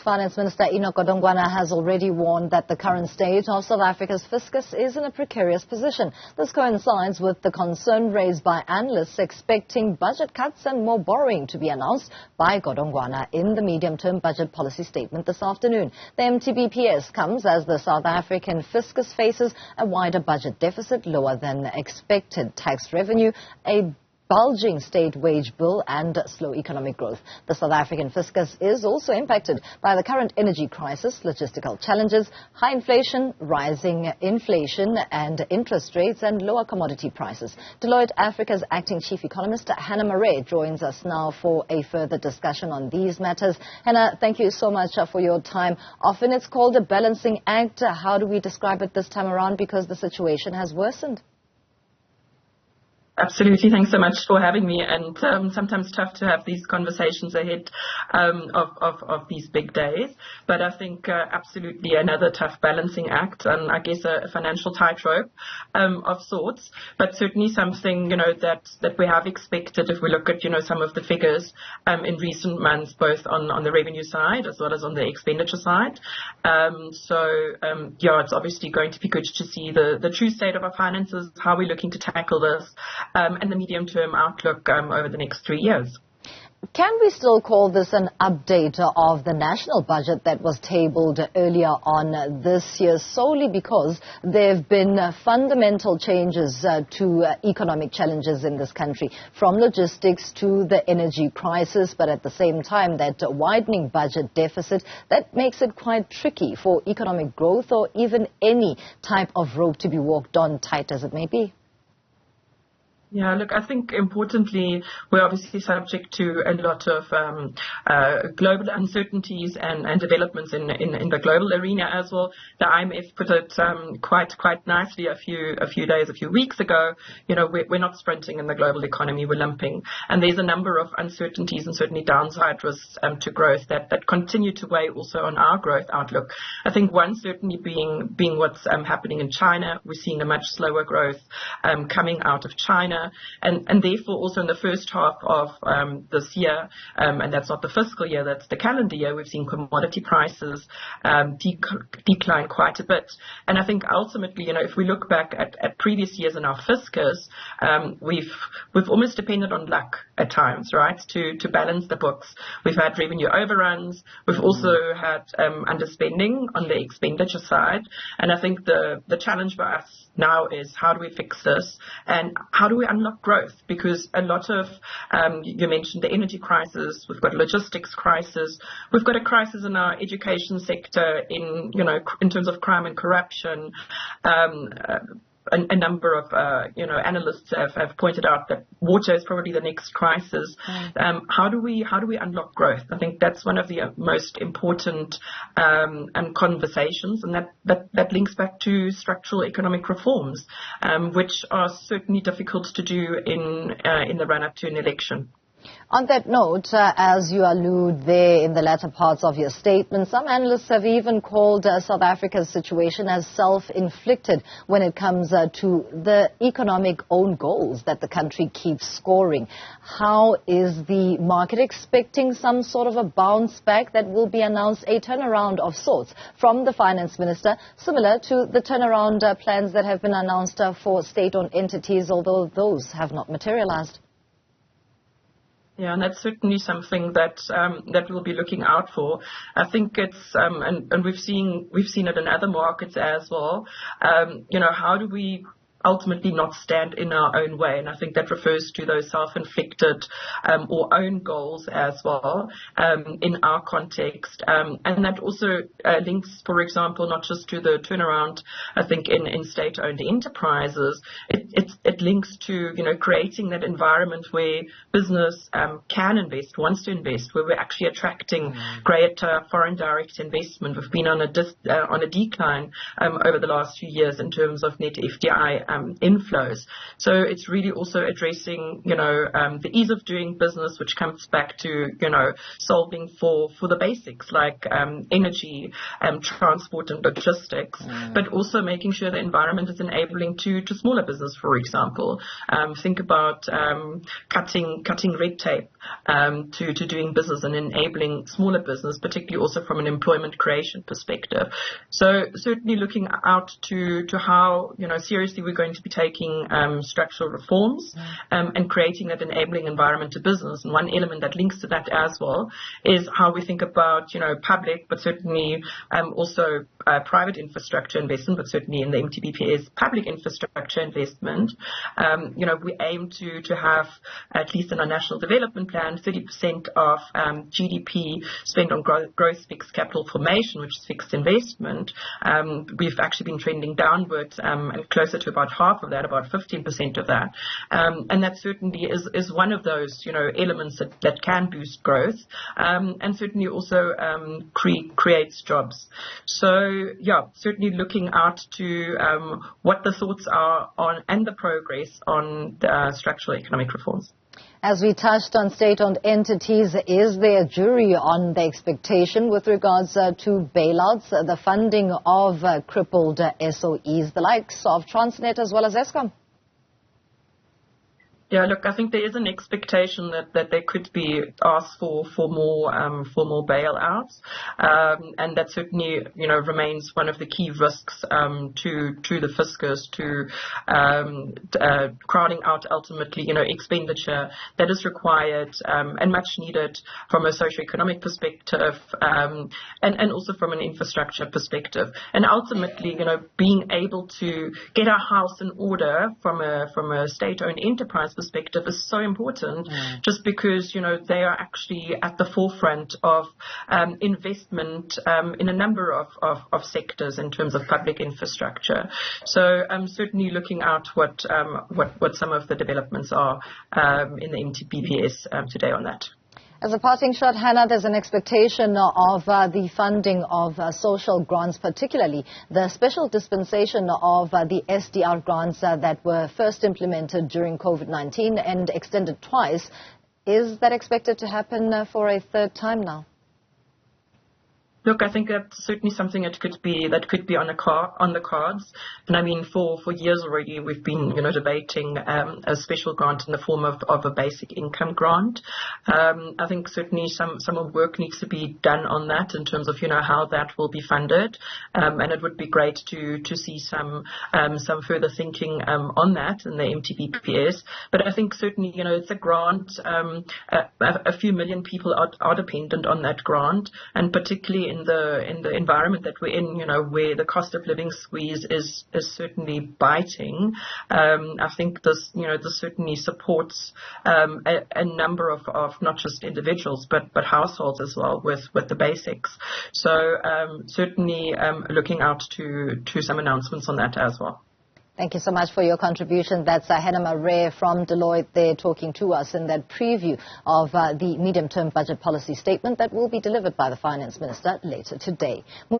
Finance Minister Enoch Godongwana has already warned that the current state of South Africa's fiscus is in a precarious position. This coincides with the concern raised by analysts expecting budget cuts and more borrowing to be announced by Godongwana in the medium-term budget policy statement this afternoon. The MTBPS comes as the South African fiscus faces a wider budget deficit, lower than expected tax revenue, a bulging state wage bill and slow economic growth. The South African fiscus is also impacted by the current energy crisis, logistical challenges, high inflation, rising inflation and interest rates and lower commodity prices. Deloitte Africa's acting chief economist Hannah Marais joins us now for a further discussion on these matters. Hannah, thank you so much for your time. Often it's called a balancing act. How do we describe it this time around, because the situation has worsened? Absolutely. Thanks so much for having me. And sometimes tough to have these conversations ahead of these big days. But I think absolutely another tough balancing act, and I guess a financial tightrope of sorts. But certainly something, that we have expected if we look at, some of the figures in recent months, both on the revenue side as well as on the expenditure side. It's obviously going to be good to see the true state of our finances, how we're looking to tackle this, and the medium-term outlook over the next 3 years. Can we still call this an update of the national budget that was tabled earlier on this year, solely because there have been fundamental changes to economic challenges in this country, from logistics to the energy crisis, but at the same time that widening budget deficit that makes it quite tricky for economic growth or even any type of rope to be walked on, tight as it may be? Yeah, look, I think importantly, we're obviously subject to a lot of global uncertainties and developments in the global arena as well. The IMF put it quite nicely a few weeks ago. We're not sprinting in the global economy, we're limping. And there's a number of uncertainties and certainly downside risks to growth that continue to weigh also on our growth outlook. I think one certainly being what's happening in China. We're seeing a much slower growth coming out of China. And therefore also in the first half of this year, and that's not the fiscal year, that's the calendar year, we've seen commodity prices decline quite a bit. And I think ultimately, if we look back at previous years in our fiscus, we've almost depended on luck at times, right, to balance the books. We've had revenue overruns. We've also had underspending on the expenditure side. And I think the challenge for us now is, how do we fix this and how do we unlock growth? Because a lot of, you mentioned the energy crisis, we've got a logistics crisis, we've got a crisis in our education sector in terms of crime and corruption. A number of, analysts have pointed out that water is probably the next crisis. How do we unlock growth? I think that's one of the most important conversations, and that links back to structural economic reforms, which are certainly difficult to do in the run-up to an election. On that note, as you allude there in the latter parts of your statement, some analysts have even called South Africa's situation as self-inflicted when it comes to the economic own goals that the country keeps scoring. How is the market expecting some sort of a bounce back that will be announced, a turnaround of sorts from the finance minister, similar to the turnaround plans that have been announced for state-owned entities, although those have not materialized? Yeah, and that's certainly something that we'll be looking out for. I think it's and we've seen it in other markets as well. How do we ultimately not stand in our own way? And I think that refers to those self-inflicted or own goals as well in our context. And that also links, for example, not just to the turnaround, I think, in state-owned enterprises. It links to, creating that environment where business can invest, wants to invest, where we're actually attracting greater foreign direct investment. We've been on a decline over the last few years in terms of net FDI inflows. So it's really also addressing, the ease of doing business, which comes back to, solving for the basics like energy, transport and logistics, but also making sure the environment is enabling to smaller business, for example. Think about cutting red tape to doing business and enabling smaller business, particularly also from an employment creation perspective. So certainly looking out to how seriously we're going to be taking structural reforms and creating that enabling environment to business. And one element that links to that as well is how we think about public, but certainly also private infrastructure investment, but certainly in the MTBPS public infrastructure investment. We aim to have, at least in our national development plan, 30% of GDP spent on gross fixed capital formation, which is fixed investment. We've actually been trending downwards and closer to about half of that, about 15% of that. And that certainly is one of those elements that can boost growth and certainly also creates jobs. So certainly looking out to what the thoughts are on and the progress on the structural economic reforms. As we touched on state-owned entities, is there a jury on the expectation with regards to bailouts, the funding of crippled SOEs, the likes of Transnet as well as Eskom? Yeah, look, I think there is an expectation that they could be asked for more bailouts, and that certainly remains one of the key risks to the fiscus, to crowding out ultimately expenditure that is required and much needed from a socio-economic perspective and also from an infrastructure perspective, and ultimately being able to get our house in order from a state-owned enterprise perspective is so important, just because they are actually at the forefront of investment in a number of sectors in terms of public infrastructure. So I'm certainly looking out what some of the developments are in the MTBPS today on that. As a parting shot, Hannah, there's an expectation of the funding of social grants, particularly the special dispensation of the SDR grants that were first implemented during COVID-19 and extended twice. Is that expected to happen for a third time now? Look, I think that's certainly something that could be on the cards. And I mean, for years already, we've been debating a special grant in the form of a basic income grant. I think certainly some work needs to be done on that in terms of how that will be funded. And it would be great to see some further thinking on that in the MTBPS. But I think certainly it's a grant. A few million people are dependent on that grant, and particularly in the environment that we're in, where the cost of living squeeze is certainly biting. I think this certainly supports a number of not just individuals but households as well with the basics. So certainly looking out to some announcements on that as well. Thank you so much for your contribution. That's Marais from Deloitte there talking to us in that preview of the medium-term budget policy statement that will be delivered by the Finance Minister later today.